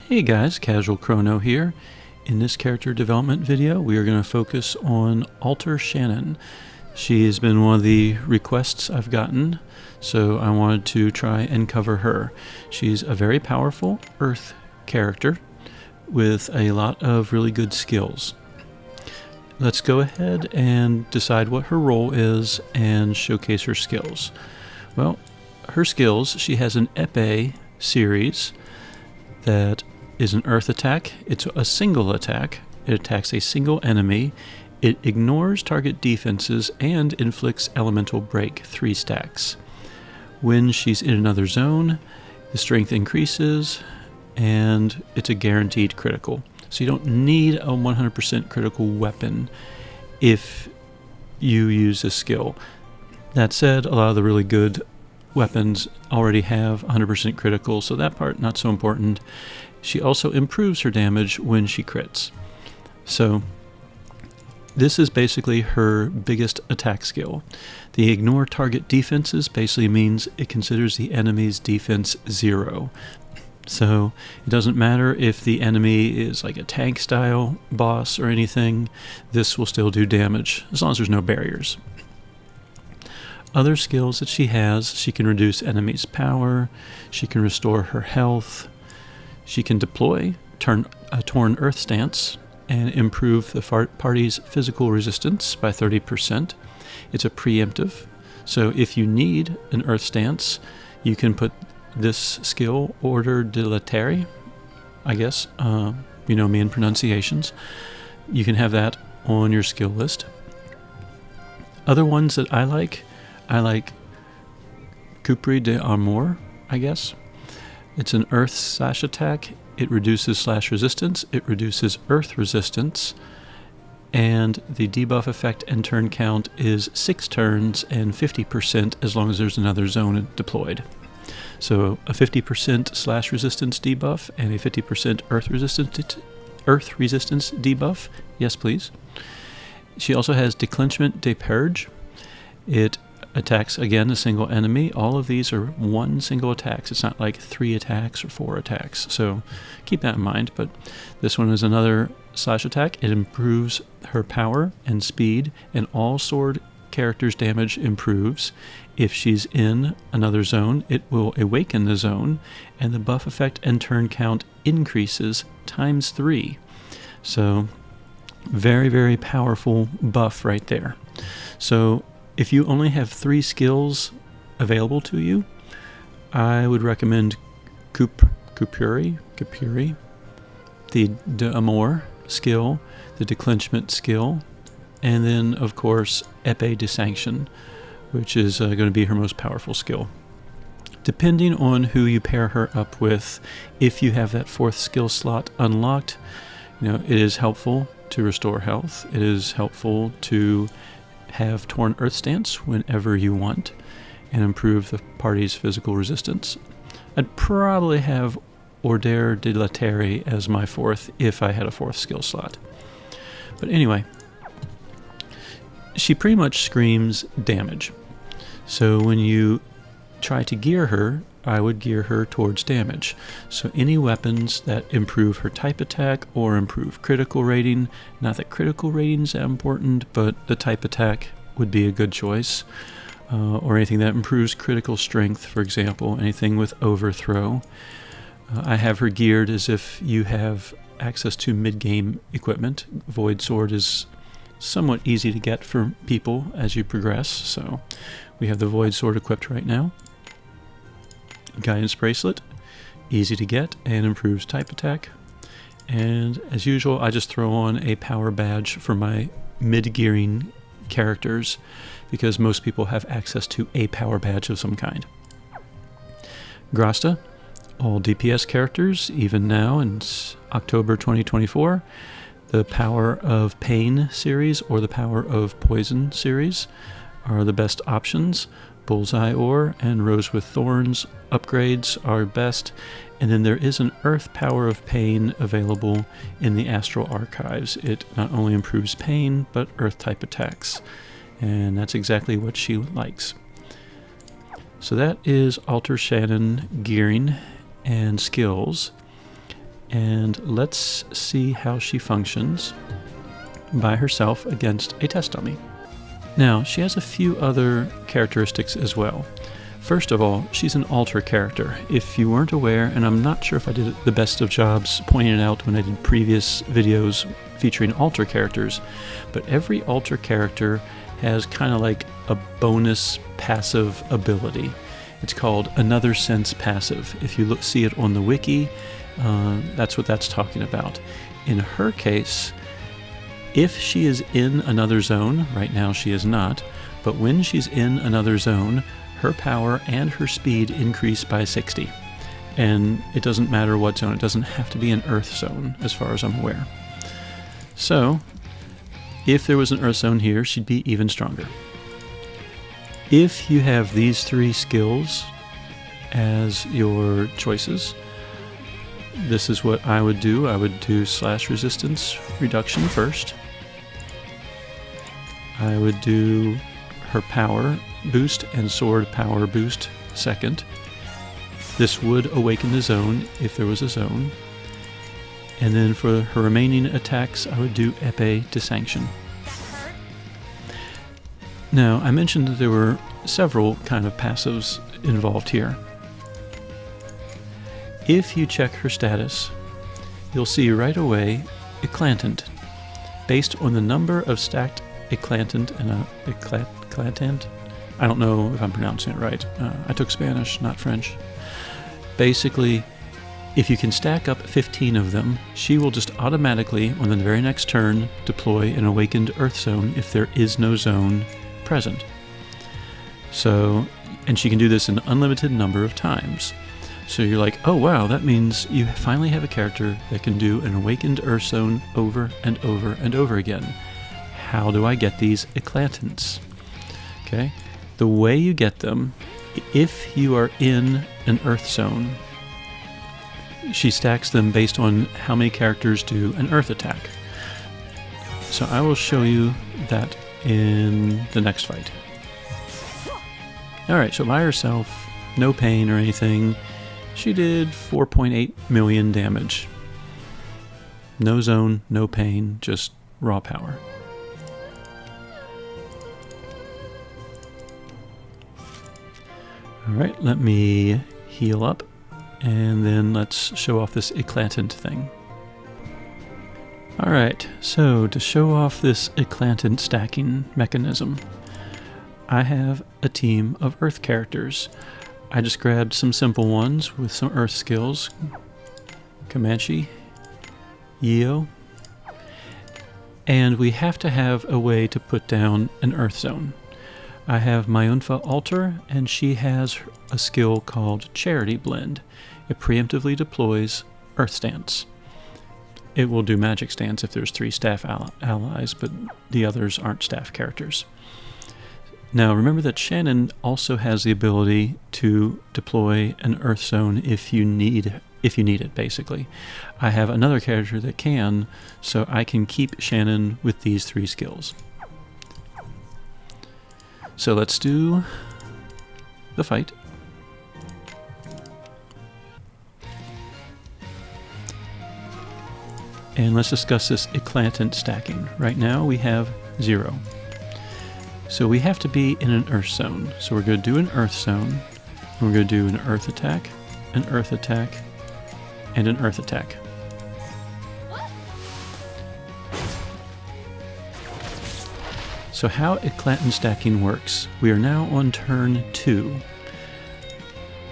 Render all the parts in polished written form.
Hey guys, Casual Crono here. In this character development video, we are going to focus on Alter Shannon. She has been one of the requests I've gotten, so I wanted to try and cover her. She's a very powerful Earth character with a lot of really good skills. Let's go ahead and decide what her role is and showcase her skills. Well, her skills, she has an epee series that is an earth attack. It's a single attack. It attacks a single enemy. It ignores target defenses and inflicts elemental break 3 stacks. When she's in another zone, the strength increases and it's a guaranteed critical. So you don't need a 100% critical weapon if you use this skill. That said, a lot of the really good weapons already have 100% critical, so that part not so important. She also improves her damage when she crits. So this is basically her biggest attack skill. The ignore target defenses basically means it considers the enemy's defense 0. So it doesn't matter if the enemy is like a tank style boss or anything, this will still do damage as long as there's no barriers. Other skills that she has, she can reduce enemies' power, she can restore her health, she can deploy a Torn Earth stance and improve the party's physical resistance by 30%. It's a preemptive, so if you need an Earth stance, you can put this skill, Order Dilatare, I guess, you know me in pronunciations. You can have that on your skill list. Other ones that I like Coupre de Armor, I guess. It's an earth slash attack. It reduces slash resistance. It reduces earth resistance. And the debuff effect and turn count is 6 turns and 50% as long as there's another zone deployed. So a 50% slash resistance debuff and a 50% earth resistance debuff. Yes, please. She also has Declenchement de Purge. It attacks again a single enemy. All of these are one single attacks. It's not like 3 attacks or 4 attacks, so keep that in mind. But this one is another slash attack. It improves her power and speed, and all sword characters' damage improves. If she's in another zone, it will awaken the zone, and the buff effect and turn count increases times 3. So very, very powerful buff right there. So if you only have 3 skills available to you, I would recommend Coupure, the d'Amour skill, the Declenchement skill, and then, of course, Epée de Sanction, which is going to be her most powerful skill. Depending on who you pair her up with, if you have that 4th skill slot unlocked, it is helpful to restore health. It is helpful to have Torn Earth stance whenever you want and improve the party's physical resistance. I'd probably have Order Dilatare as my 4th if I had a 4th skill slot. But anyway, she pretty much screams damage. So when you try to gear her, I would gear her towards damage. So any weapons that improve her type attack or improve critical rating, not that critical rating is that important, but the type attack would be a good choice. Or anything that improves critical strength, for example, anything with overthrow. I have her geared as if you have access to mid-game equipment. Void Sword is somewhat easy to get for people as you progress, so we have the Void Sword equipped right now. Guidance Bracelet, easy to get and improves type attack. And as usual, I just throw on a power badge for my mid-gearing characters because most people have access to a power badge of some kind. Grasta, all DPS characters, even now in October 2024, the Power of Pain series or the Power of Poison series are the best options. Bullseye Ore and Rose with Thorns upgrades are best, and then there is an Earth Power of Pain available in the Astral Archives. It not only improves pain, but Earth type attacks, and that's exactly what she likes. So that is Alter Shannon gearing and skills. and let's see how she functions by herself against a test dummy. Now, she has a few other characteristics as well. First of all, she's an altar character. If you weren't aware, and I'm not sure if I did the best of jobs pointing it out when I did previous videos featuring altar characters, but every altar character has kind of like a bonus passive ability. It's called Another Sense passive. If you see it on the wiki, that's what that's talking about. In her case, if she is in another zone, right now she is not, but when she's in another zone, her power and her speed increase by 60. And it doesn't matter what zone, it doesn't have to be an Earth zone, as far as I'm aware. So, if there was an Earth zone here, she'd be even stronger. If you have these 3 skills as your choices, this is what I would do. I would do slash resistance reduction first. I would do her power boost and sword power boost second. This would awaken the zone if there was a zone. And then for her remaining attacks, I would do epee to sanction. Now, I mentioned that there were several kind of passives involved here. If you check her status, you'll see right away Eclatant. Based on the number of stacked Eclatant and Eclatant, I don't know if I'm pronouncing it right. I took Spanish, not French. Basically, if you can stack up 15 of them, she will just automatically, on the very next turn, deploy an awakened Earth zone if there is no zone present. So, and she can do this an unlimited number of times. So you're like, oh wow, that means you finally have a character that can do an awakened Earth zone over and over and over again. How do I get these Eclatants? Okay, the way you get them, if you are in an Earth zone, she stacks them based on how many characters do an Earth attack. So I will show you that in the next fight. Alright, so by herself, no pain or anything, she did 4.8 million damage. No zone, no pain, just raw power. Alright, let me heal up, and then let's show off this Eclatant thing. Alright, so to show off this Eclatant stacking mechanism, I have a team of Earth characters. I just grabbed some simple ones with some Earth skills. Comanche, Yeo, and we have to have a way to put down an Earth zone. I have Myunfa Altar, and she has a skill called Charity Blend. It preemptively deploys Earth Stance. It will do Magic Stance if there's 3 staff allies, but the others aren't staff characters. Now remember that Shannon also has the ability to deploy an Earth Zone if you need it, basically. I have another character that can, so I can keep Shannon with these 3 skills. So let's do the fight. And let's discuss this Eclatant stacking. Right now we have 0. So we have to be in an Earth Zone. So we're going to do an Earth Zone. We're going to do an Earth attack, an Earth attack, and an Earth attack. So how Eclatant stacking works, we are now on turn 2.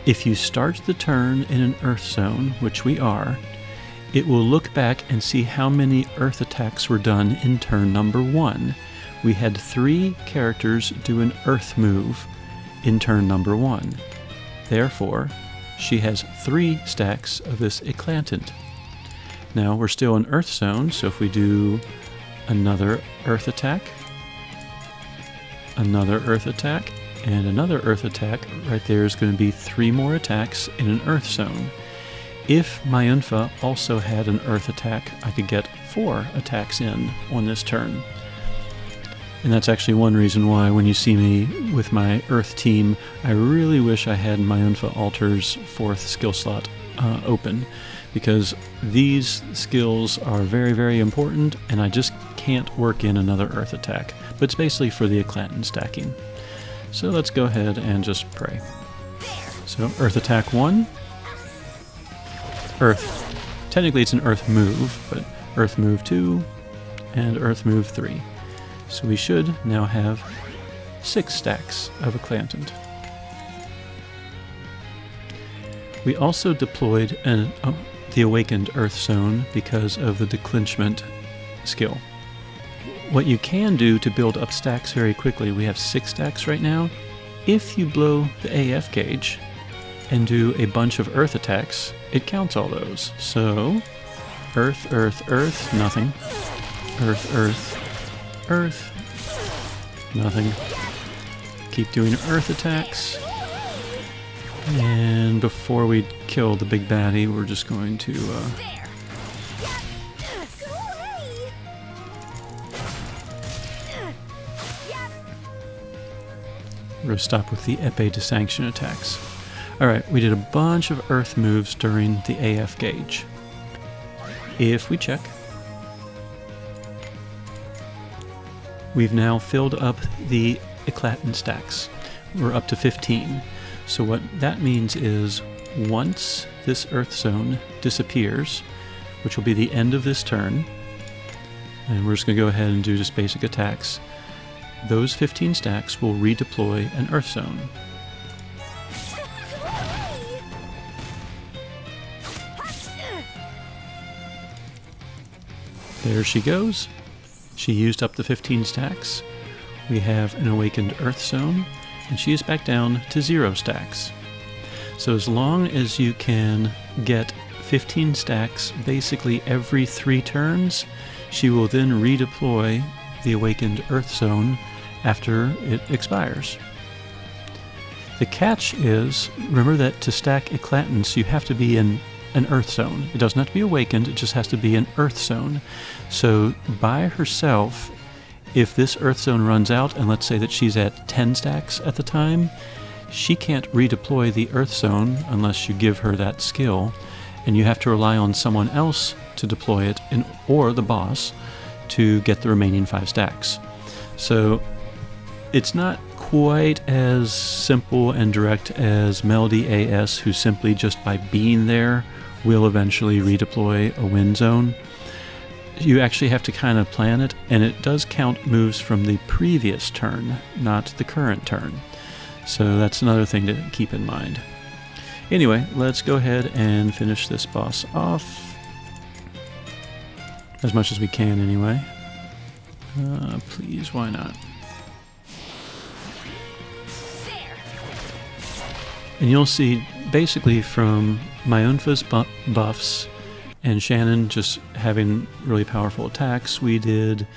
If you start the turn in an Earth Zone, which we are, it will look back and see how many Earth attacks were done in turn number 1. We had 3 characters do an Earth move in turn number 1. Therefore, she has 3 stacks of this Eclatant. Now we're still in Earth Zone, so if we do another Earth attack, another Earth attack, and another Earth attack, right there is going to be 3 more attacks in an Earth Zone. If Myunfa also had an Earth attack, I could get 4 attacks in on this turn. And that's actually one reason why when you see me with my Earth team, I really wish I had Myunfa Altar's 4th skill slot open, because these skills are very, very important, and I just can't work in another earth attack. But it's basically for the Eclatant stacking. So let's go ahead and just pray. So earth attack 1. Earth. Technically it's an earth move, but earth move 2 and earth move 3. So we should now have 6 stacks of Eclatant. We also deployed the Awakened Earth Zone because of the declenchment skill. What you can do to build up stacks very quickly, we have 6 stacks right now. If you blow the AF gauge and do a bunch of earth attacks, it counts all those. So, earth, earth, earth, nothing. Earth, earth, earth, nothing. Keep doing earth attacks. And before we kill the big baddie, we're just going to we're going to stop with the épée de sanction attacks. Alright, we did a bunch of earth moves during the AF gauge. If we check, we've now filled up the Eclatant stacks. We're up to 15. So what that means is once this earth zone disappears, which will be the end of this turn, and we're just going to go ahead and do just basic attacks, those 15 stacks will redeploy an earth zone. There she goes. She used up the 15 stacks. We have an awakened earth zone, and she is back down to 0 stacks. So as long as you can get 15 stacks basically every 3 turns, she will then redeploy the awakened earth zone after it expires. The catch is, remember that to stack Eclatants you have to be in an earth zone. It doesn't have to be awakened, it just has to be an earth zone. So by herself, if this earth zone runs out, and let's say that she's at 10 stacks at the time, she can't redeploy the earth zone unless you give her that skill, and you have to rely on someone else to deploy it, or the boss, to get the remaining 5 stacks. So it's not quite as simple and direct as Melody AS, who simply just by being there will eventually redeploy a win zone. You actually have to kind of plan it, and it does count moves from the previous turn, not the current turn. So that's another thing to keep in mind. Anyway, let's go ahead and finish this boss off. As much as we can, anyway. Please, why not? And you'll see, basically from Myunfa's buffs and Shannon just having really powerful attacks, we did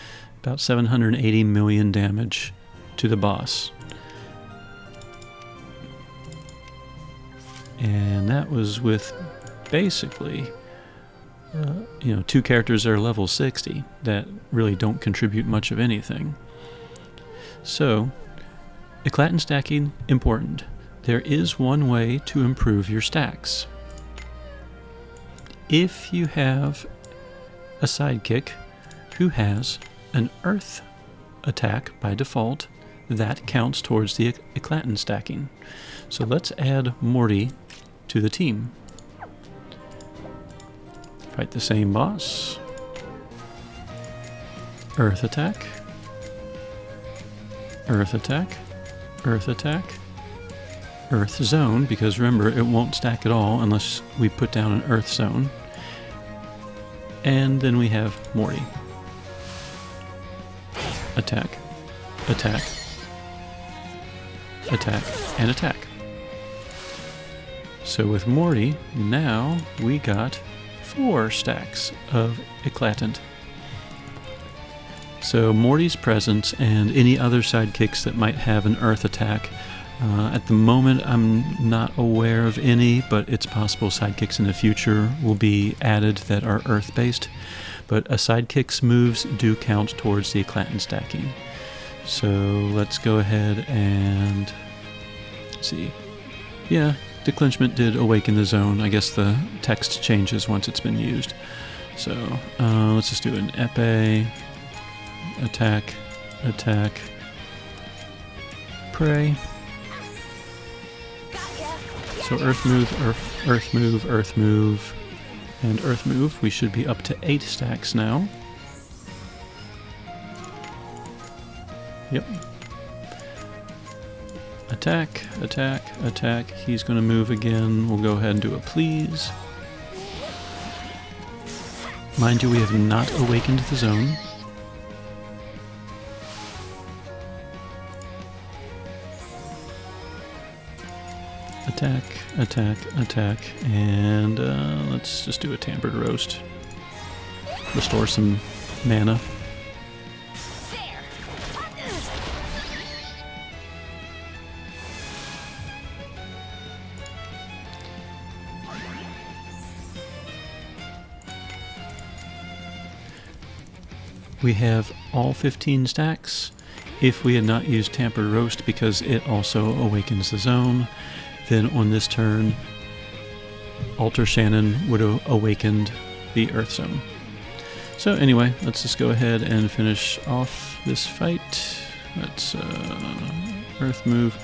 about 780 million damage to the boss. And that was with basically, 2 characters that are level 60 that really don't contribute much of anything. So, Eclatant stacking, important. There is one way to improve your stacks. If you have a sidekick who has an earth attack by default, that counts towards the Eclatant stacking. So let's add Morty to the team. Fight the same boss. Earth attack. Earth attack. Earth attack. Earth zone, because remember, it won't stack at all unless we put down an earth zone. And then we have Morty. Attack. Attack. Attack. And attack. So with Morty, now we got 4 stacks of Eclatant. So Morty's presence and any other sidekicks that might have an earth attack, at the moment I'm not aware of any, but it's possible sidekicks in the future will be added that are earth-based. But a sidekick's moves do count towards the Eclatant stacking. So let's go ahead and see. Yeah, Declenchment did awaken the zone. I guess the text changes once it's been used. So let's just do an epee, attack, attack, pray. So earth move, earth move, earth move, and earth move. We should be up to 8 stacks now. Yep. Attack, attack, attack. He's going to move again. We'll go ahead and do a please. Mind you, we have not awakened the zone. Attack, attack, attack, and let's just do a tampered roast. Restore some mana. We have all 15 stacks. If we had not used Tampered Roast because it also awakens the zone, then on this turn, Alter Shannon would have awakened the Earth Zone. So anyway, let's just go ahead and finish off this fight. Let's Earth move.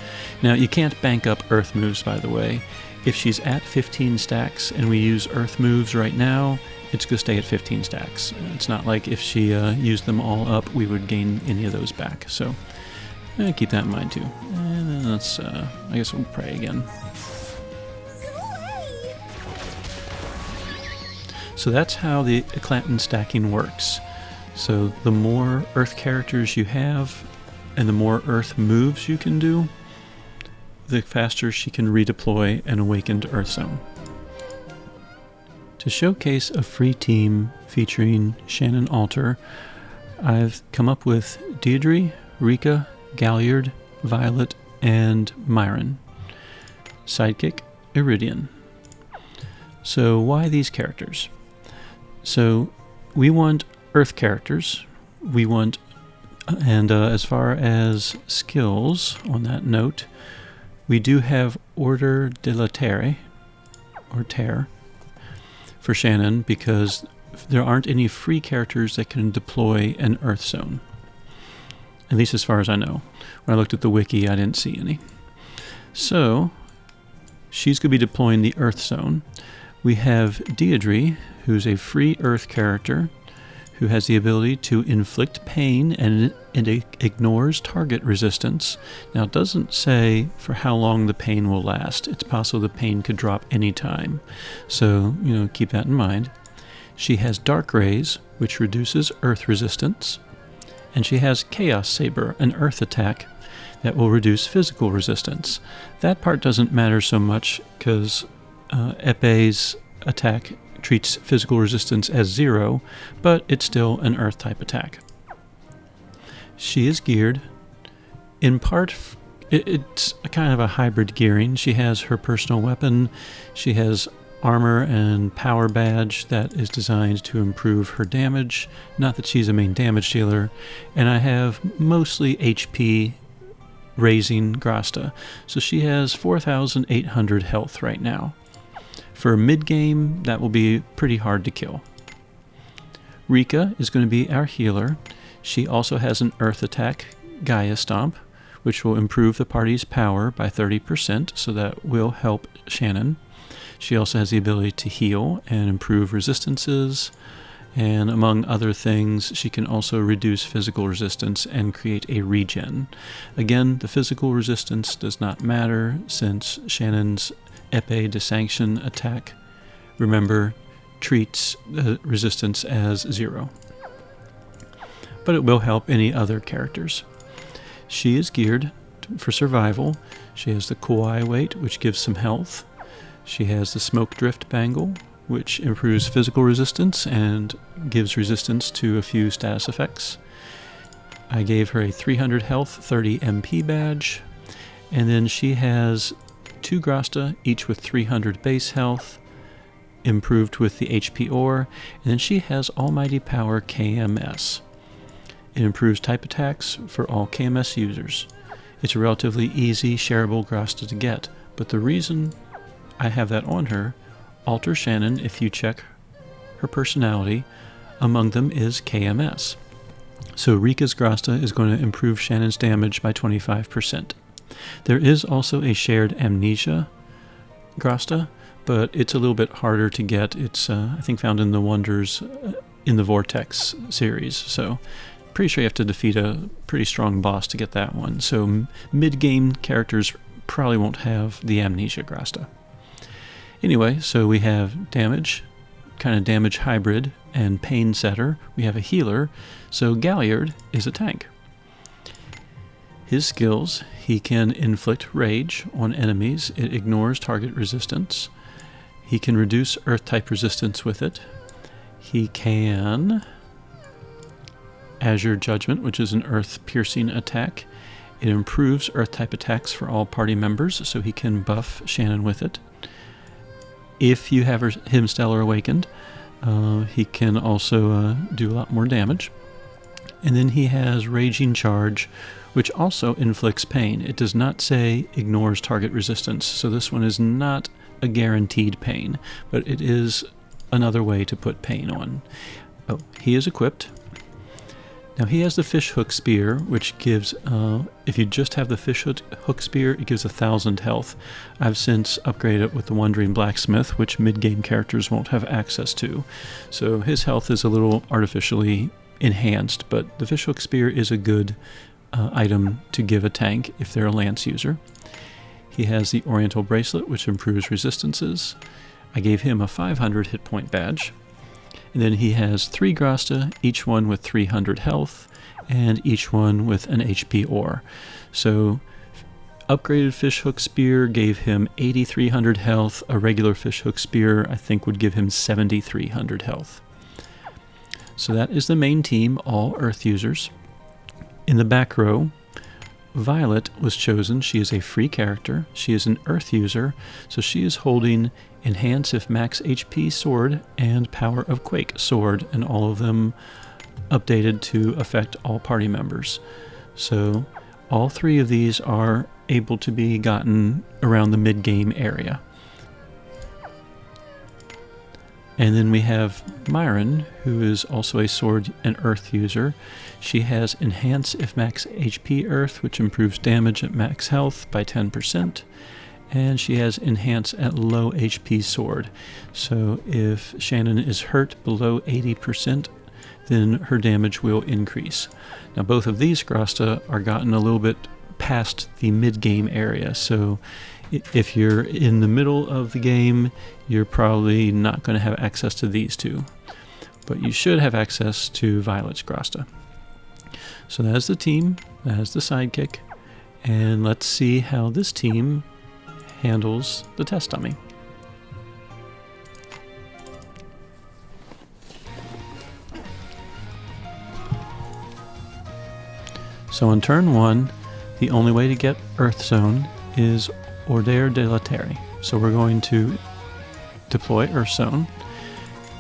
Now you can't bank up Earth moves, by the way. If she's at 15 stacks and we use Earth moves right now, it's going to stay at 15 stacks. It's not like if she used them all up, we would gain any of those back. So keep that in mind too. And then let's, I guess we'll pray again. So that's how the Eclatant stacking works. So the more Earth characters you have, and the more Earth moves you can do, the faster she can redeploy an awakened Earth Zone. To showcase a free team featuring Shannon Alter, I've come up with Deirdre, Rika, Galliard, Violet, and Myron. Sidekick, Iridian. So why these characters? So we want Earth characters. We want, and as far as skills, on that note, we do have Order de la Terre, or Terre, for Shannon, because there aren't any free characters that can deploy an Earth Zone. At least as far as I know. When I looked at the wiki, I didn't see any. So, she's going to be deploying the Earth Zone. We have Deirdre, who's a free Earth character, who has the ability to inflict pain and it ignores target resistance. Now it doesn't say for how long the pain will last. It's possible the pain could drop any time. So, keep that in mind. She has Dark Rays, which reduces earth resistance. And she has Chaos Saber, an earth attack that will reduce physical resistance. That part doesn't matter so much because Epe's attack treats physical resistance as 0, but it's still an earth type attack. She is geared. In part, it's a kind of a hybrid gearing. She has her personal weapon. She has armor and power badge that is designed to improve her damage. Not that she's a main damage dealer. And I have mostly HP raising grasta. So she has 4,800 health right now. For mid-game, that will be pretty hard to kill. Rika is going to be our healer. She also has an earth attack, Gaia Stomp, which will improve the party's power by 30%, so that will help Shannon. She also has the ability to heal and improve resistances, and among other things, she can also reduce physical resistance and create a regen. Again, the physical resistance does not matter since Shannon's Epee de Sanction attack, remember, treats resistance as 0. But it will help any other characters. She is geared for survival. She has the Kawai weight, which gives some health. She has the Smoke Drift Bangle, which improves physical resistance and gives resistance to a few status effects. I gave her a 300 health, 30 MP badge, and then she has 2 grasta, each with 300 base health, improved with the HP ore, and then she has Almighty Power KMS. It improves type attacks for all KMS users. It's a relatively easy, shareable grasta to get, but the reason I have that on her. Alter Shannon, if you check her personality, among them is KMS. So Rika's grasta is going to improve Shannon's damage by 25%. There is also a shared amnesia grasta, but it's a little bit harder to get. It's, I think, found in the Wonders in the Vortex series. So pretty sure you have to defeat a pretty strong boss to get that one. So mid-game characters probably won't have the amnesia grasta. Anyway, so we have damage, kind of damage hybrid, and pain setter. We have a healer, so Galliard is a tank. His skills: he can inflict rage on enemies. It ignores target resistance. He can reduce earth-type resistance with it. He can Azure Judgment, which is an earth-piercing attack. It improves earth-type attacks for all party members, so he can buff Shannon with it. If you have him Stellar Awakened, he can also do a lot more damage. And then he has Raging Charge, which also inflicts pain. It does not say ignores target resistance, so this one is not a guaranteed pain, but it is another way to put pain on. Oh, he is equipped. Now he has the Fishhook Spear, which gives, if you just have the Fishhook Spear, it gives 1,000 health. I've since upgraded it with the Wandering Blacksmith, which mid-game characters won't have access to. So his health is a little artificially enhanced, but the Fishhook Spear is a good item to give a tank if they're a lance user. He has the Oriental Bracelet, which improves resistances. I gave him a 500 hit point badge. And then he has 3 grasta, each one with 300 health, and each one with an HP ore. So upgraded Fishhook Spear gave him 8,300 health. A regular Fishhook Spear, I think, would give him 7,300 health. So that is the main team, all Earth users. In the back row, Violet was chosen. She is a free character. She is an Earth user, so she is holding Enhance if Max HP sword and Power of Quake sword, and all of them updated to affect all party members. So all 3 of these are able to be gotten around the mid-game area. And then we have Myron, who is also a sword and earth user. She has Enhance if Max HP Earth, which improves damage at max health by 10%. And she has Enhance at low HP sword. So if Shannon is hurt below 80%, then her damage will increase. Now both of these grasta are gotten a little bit past the mid-game area, so if you're in the middle of the game, you're probably not going to have access to these 2. But you should have access to Violet's grasta. So that is the team, that is the sidekick, and let's see how this team handles the test dummy. So on turn 1, the only way to get Earth Zone is Order de la Terre. So we're going to deploy Earth Zone.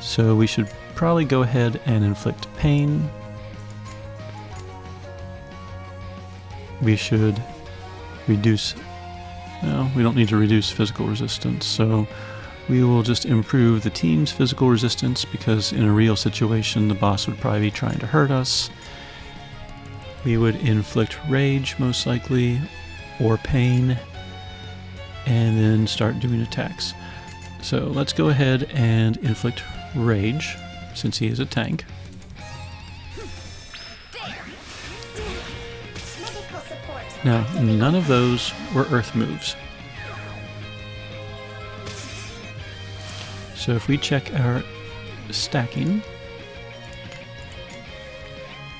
So we should probably go ahead and inflict pain. We should reduce, no, we don't need to reduce physical resistance. So we will just improve the team's physical resistance, because in a real situation the boss would probably be trying to hurt us. We would inflict rage most likely, or pain, and then start doing attacks. So let's go ahead and inflict rage, since he is a tank. Now, none of those were earth moves. So if we check our stacking,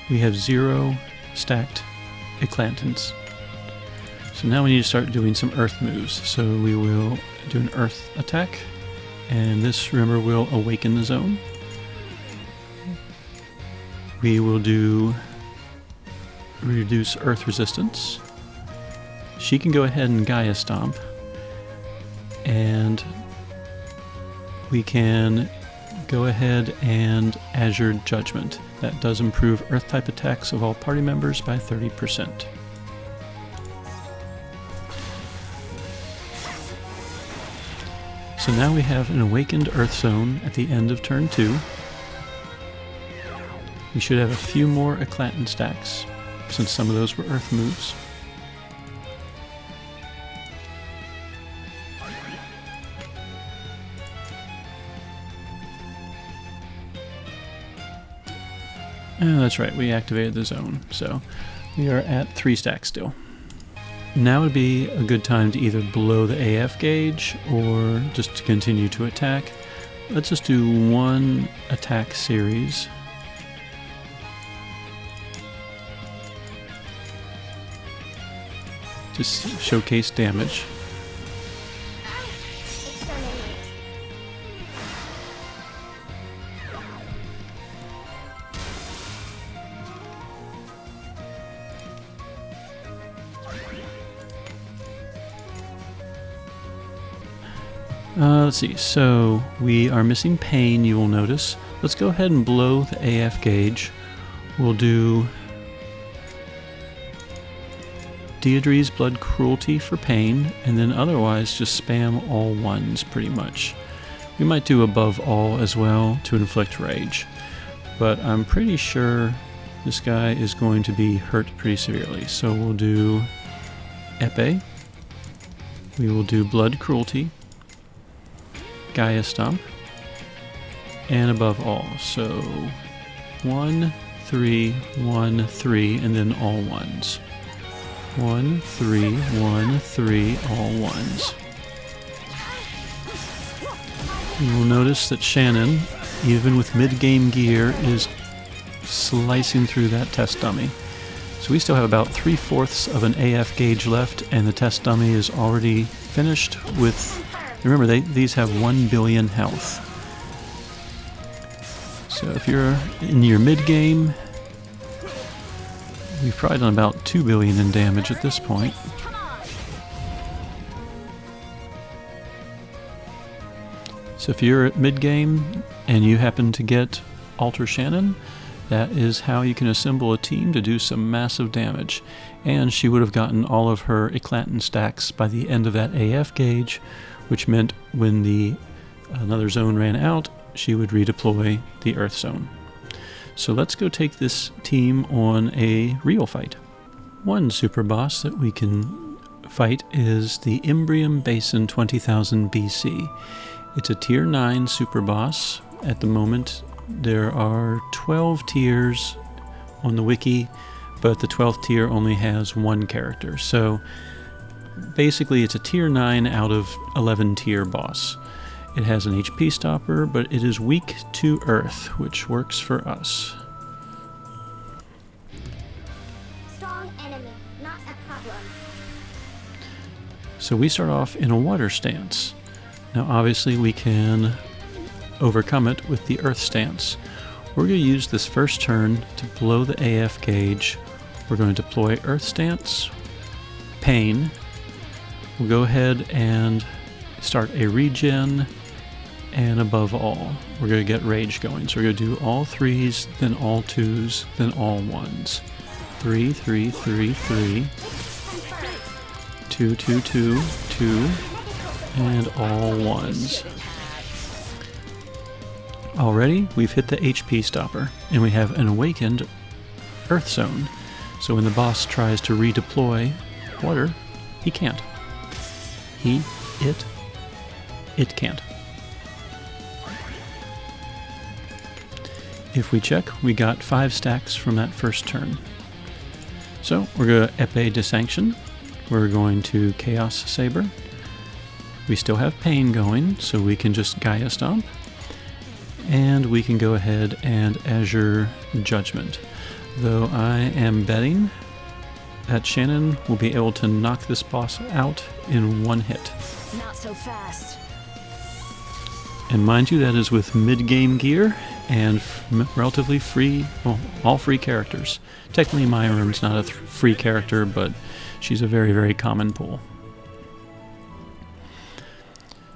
we have 0 stacked Eclatants. So now we need to start doing some earth moves. So we will do an earth attack, and this, remember, will awaken the zone. We will do reduce earth resistance. She can go ahead and Gaia Stomp, and we can go ahead and Azure Judgment. That does improve earth-type attacks of all party members by 30%. So now we have an awakened Earth Zone at the end of turn 2. We should have a few more Eclatant stacks, since some of those were Earth moves. Oh, that's right, we activated the zone, so we are at 3 stacks still. Now would be a good time to either blow the AF gauge or just to continue to attack. Let's just do 1 attack series. Just showcase damage. Let's see, so we are missing pain, you will notice. Let's go ahead and blow the AF gauge. We'll do Deirdre's Blood Cruelty for pain, and then otherwise just spam all 1s pretty much. We might do Above All as well to inflict rage, but I'm pretty sure this guy is going to be hurt pretty severely. So we'll do Epee, we will do Blood Cruelty, Gaia Stomp, and Above All. So 1, 3, 1, 3, and then all 1s. 1, 3, 1, 3, all 1s. You will notice that Shannon, even with mid-game gear, is slicing through that test dummy. So we still have about 3/4 of an AF gauge left, and the test dummy is already finished with... Remember, these have 1 billion health. So if you're in your mid-game, we've probably done about 2 billion in damage at this point. So if you're at mid-game and you happen to get Alter Shannon, that is how you can assemble a team to do some massive damage. And she would have gotten all of her Eclatant stacks by the end of that AF gauge, which meant when another zone ran out, she would redeploy the Earth Zone. So let's go take this team on a real fight. One super boss that we can fight is the Imbrium Basin 20,000 BC. It's a tier 9 super boss. At the moment there are 12 tiers on the wiki, but the 12th tier only has 1 character. So basically it's a tier 9 out of 11 tier boss. It has an HP stopper, but it is weak to earth, which works for us. Strong enemy, not a problem. So we start off in a water stance. Now obviously we can overcome it with the earth stance. We're going to use this first turn to blow the AF gauge. We're going to deploy earth stance, pain. We'll go ahead and start a regen, and above all, we're going to get rage going. So we're going to do all 3s, then all 2s, then all 1s. 3, 3, 3, 3, 2, 2, 2, 2, and all 1s. Already, we've hit the HP stopper, and we have an awakened Earth Zone. So when the boss tries to redeploy water, he can't. It can't. If we check, we got 5 stacks from that first turn. So we're going to Epee Desanction. We're going to Chaos Saber. We still have pain going, so we can just Gaia Stomp. And we can go ahead and Azure Judgment. Though I am betting that Shannon will be able to knock this boss out in 1 hit. Not so fast. And mind you, that is with mid-game gear and relatively free, well, all free characters. Technically Myron's not a free character, but she's a very, very common pool.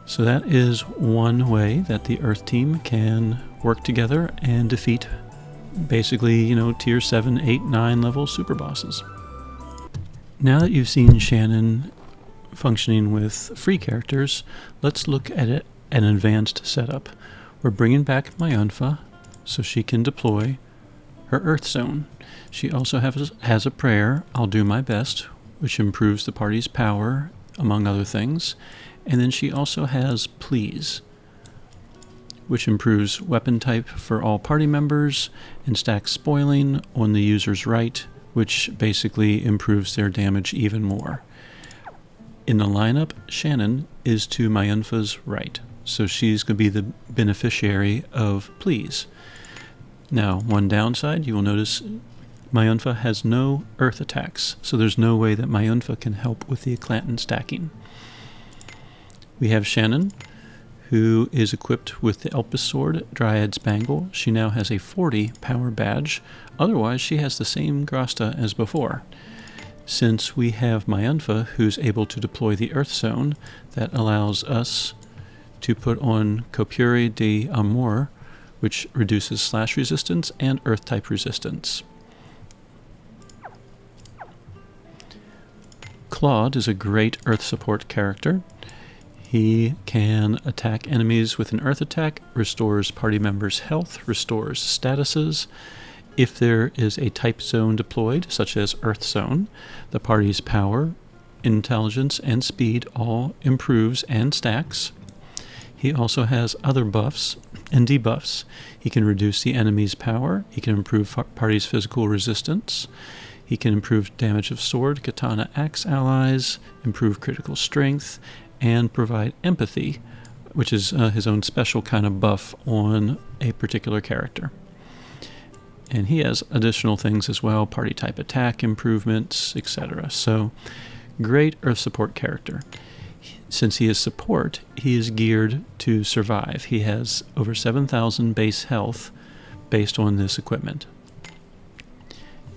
So that is one way that the Earth team can work together and defeat basically, tier 7, 8, 9 level super bosses. Now that you've seen Shannon functioning with free characters, let's look at it an advanced setup. We're bringing back Myunfa so she can deploy her Earth Zone. She also has a prayer, I'll do my best, which improves the party's power, among other things. And then she also has Please, which improves weapon type for all party members and stacks spoiling on the user's right, which basically improves their damage even more. In the lineup, Shannon is to Myunfa's right, so she's going to be the beneficiary of Please. Now, one downside, you will notice Myunfa has no earth attacks, so there's no way that Myunfa can help with the Eclatant stacking. We have Shannon, who is equipped with the Elpis Sword, Dryad's Bangle. She now has a 40 power badge. Otherwise, she has the same grasta as before. Since we have Myunfa, who's able to deploy the Earth Zone, that allows us to put on Copure de Amor, which reduces slash resistance and earth type resistance. Claude is a great earth support character. He can attack enemies with an earth attack, restores party members' health, restores statuses. If there is a type zone deployed, such as Earth Zone, the party's power, intelligence, and speed all improves and stacks. He also has other buffs and debuffs. He can reduce the enemy's power. He can improve party's physical resistance. He can improve damage of sword, katana, axe allies, improve critical strength, and provide empathy, which is his own special kind of buff on a particular character. And he has additional things as well, party type attack improvements, etc. So, great earth support character. Since he is support, he is geared to survive. He has over 7,000 base health based on this equipment.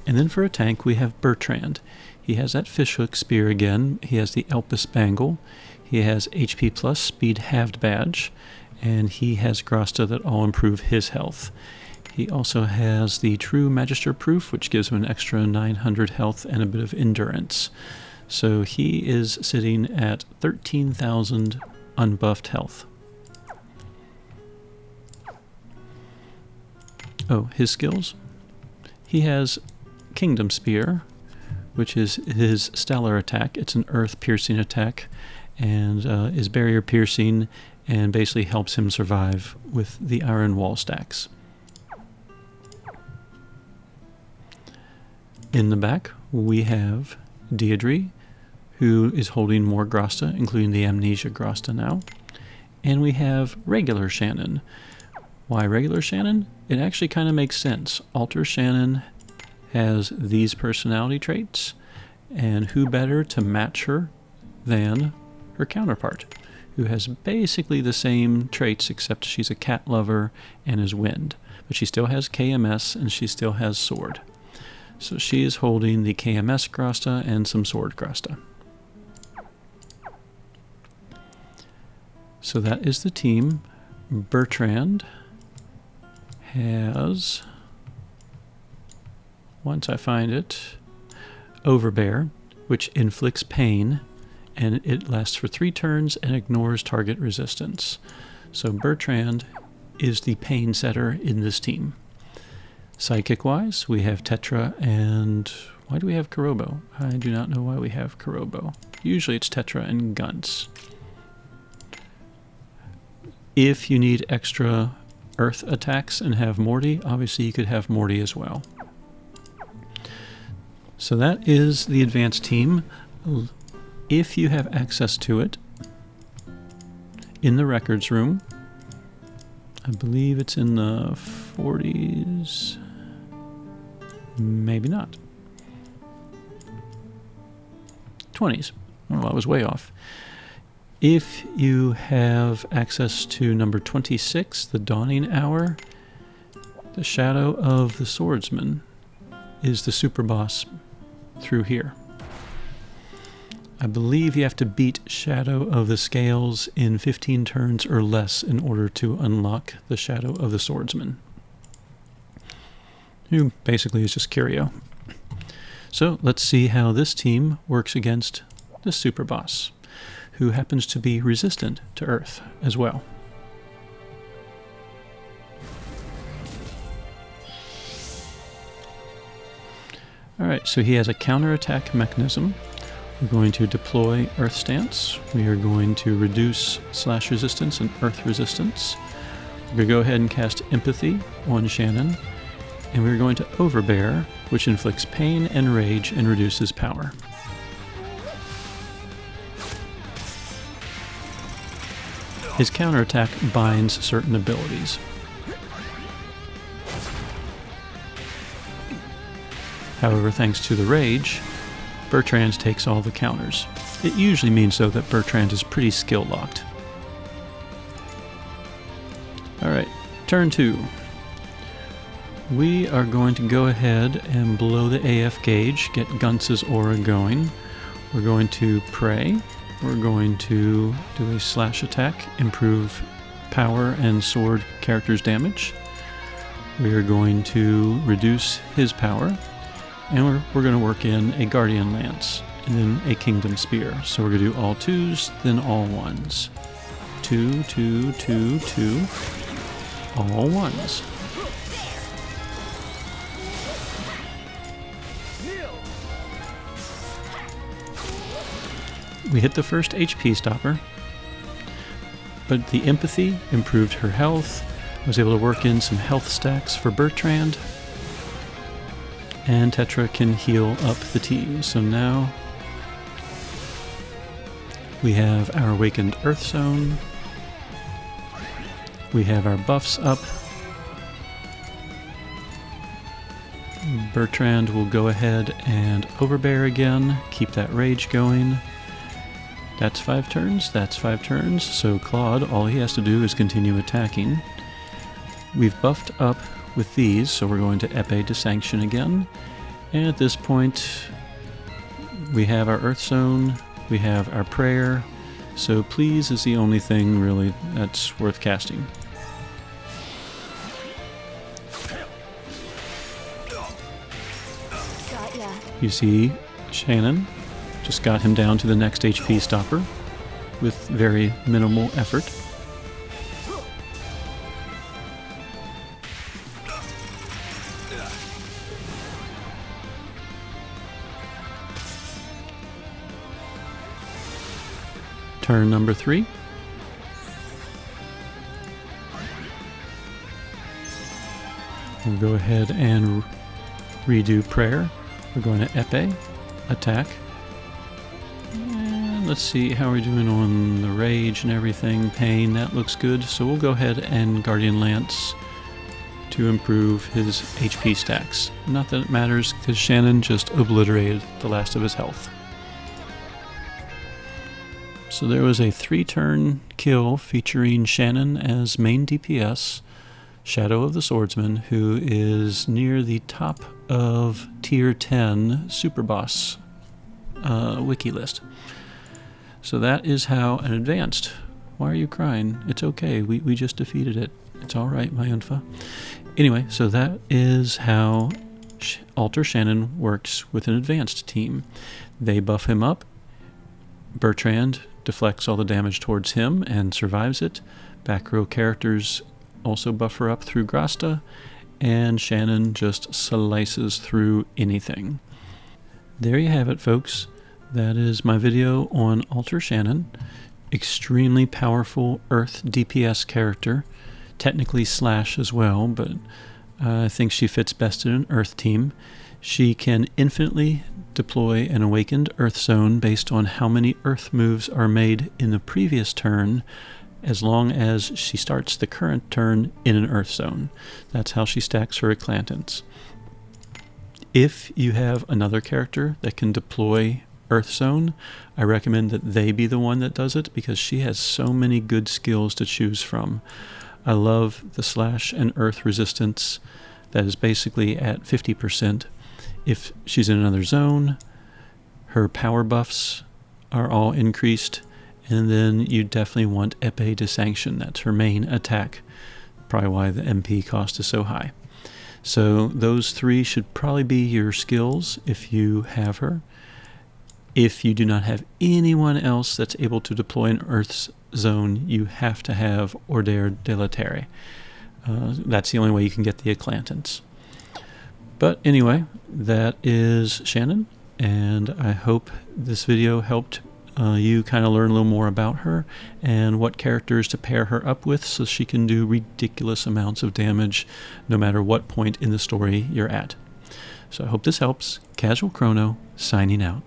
And then for a tank, we have Bertrand. He has that fishhook spear again. He has the Elpis Bangle. He has HP plus speed halved badge. And he has grasta that all improve his health. He also has the True Magister Proof, which gives him an extra 900 health and a bit of endurance. So he is sitting at 13,000 unbuffed health. Oh, his skills? He has Kingdom Spear, which is his stellar attack. It's an earth piercing attack and is barrier piercing and basically helps him survive with the iron wall stacks. In the back, we have Deirdre, who is holding more grasta, including the Amnesia grasta now. And we have regular Shannon. Why regular Shannon? It actually kind of makes sense. Alter Shannon has these personality traits, and who better to match her than her counterpart, who has basically the same traits except she's a cat lover and is wind. But she still has KMS and she still has sword. So she is holding the KMS grasta and some sword grasta. So that is the team. Bertrand has, once I find it, Overbear, which inflicts pain, and it lasts for 3 turns and ignores target resistance. So Bertrand is the pain setter in this team. Sidekick-wise, we have Tetra and... why do we have Kurobo? I do not know why we have Kurobo. Usually it's Tetra and Gunts. If you need extra earth attacks and have Morty, obviously you could have Morty as well. So that is the advanced team. If you have access to it, in the records room, I believe it's in the 40s, maybe not. 20s. Oh, I was way off. If you have access to number 26, the Dawning Hour, the Shadow of the Swordsman is the super boss through here. I believe you have to beat Shadow of the Scales in 15 turns or less in order to unlock the Shadow of the Swordsman, who basically is just Curio. So let's see how this team works against the super boss, who happens to be resistant to Earth as well. Alright, so he has a counterattack mechanism. We're going to deploy Earth Stance. We are going to reduce slash resistance and earth resistance. We're going to go ahead and cast Empathy on Shannon. And we're going to Overbear, which inflicts pain and rage and reduces power. His counterattack binds certain abilities. However, thanks to the rage, Bertrand takes all the counters. It usually means, though, that Bertrand is pretty skill-locked. Alright, turn 2. We are going to go ahead and blow the AF gauge, get Gunce's aura going. We're going to pray. We're going to do a slash attack, improve power and sword character's damage. We are going to reduce his power. And we're going to work in a Guardian Lance, and then a Kingdom Spear. So we're going to do all 2s, then all 1s. 2, 2, 2, 2. All 1s. We hit the first HP stopper, but the Empathy improved her health. I was able to work in some health stacks for Bertrand. And Tetra can heal up the team. So now we have our Awakened Earth Zone. We have our buffs up. Bertrand will go ahead and Overbear again, keep that rage going. That's 5 turns, that's 5 turns. So Claude, all he has to do is continue attacking. We've buffed up with these, so we're going to Epée de Sanction again. And at this point, we have our Earth Zone, we have our Prayer, so Please is the only thing really that's worth casting. You see Shannon just got him down to the next HP stopper with very minimal effort. Turn number 3. We'll go ahead and redo Prayer. We're going to Epée, attack. And let's see how we're doing on the rage and everything. Pain, that looks good. So we'll go ahead and Guardian Lance to improve his HP stacks. Not that it matters, because Shannon just obliterated the last of his health. So there was a 3-turn kill featuring Shannon as main DPS, Shadow of the Swordsman, who is near the top of Tier 10 Super Boss wiki list. So that is how an advanced... Why are you crying? It's okay, we just defeated it. It's alright, my Unfa. Anyway, so that is how Alter Shannon works with an advanced team. They buff him up. Bertrand deflects all the damage towards him and survives it. Back row characters also buffer up through Grasta, and Shannon just slices through anything. There you have it, folks. That is my video on Alter Shannon. Extremely powerful Earth DPS character. Technically Slash as well, but I think she fits best in an Earth team. She can infinitely deploy an Awakened Earth Zone based on how many Earth moves are made in the previous turn, as long as she starts the current turn in an Earth Zone. That's how she stacks her Eclatants. If you have another character that can deploy Earth Zone, I recommend that they be the one that does it, because she has so many good skills to choose from. I love the Slash and Earth resistance that is basically at 50%. If she's in another zone, her power buffs are all increased, and then you definitely want Epée de Sanction. That's her main attack, probably why the MP cost is so high. So those 3 should probably be your skills if you have her. If you do not have anyone else that's able to deploy an Earth Zone, you have to have Order de la Terre. That's the only way you can get the Eclatants. But anyway, that is Shannon, and I hope this video helped you kind of learn a little more about her and what characters to pair her up with so she can do ridiculous amounts of damage no matter what point in the story you're at. So I hope this helps. Casual Crono, signing out.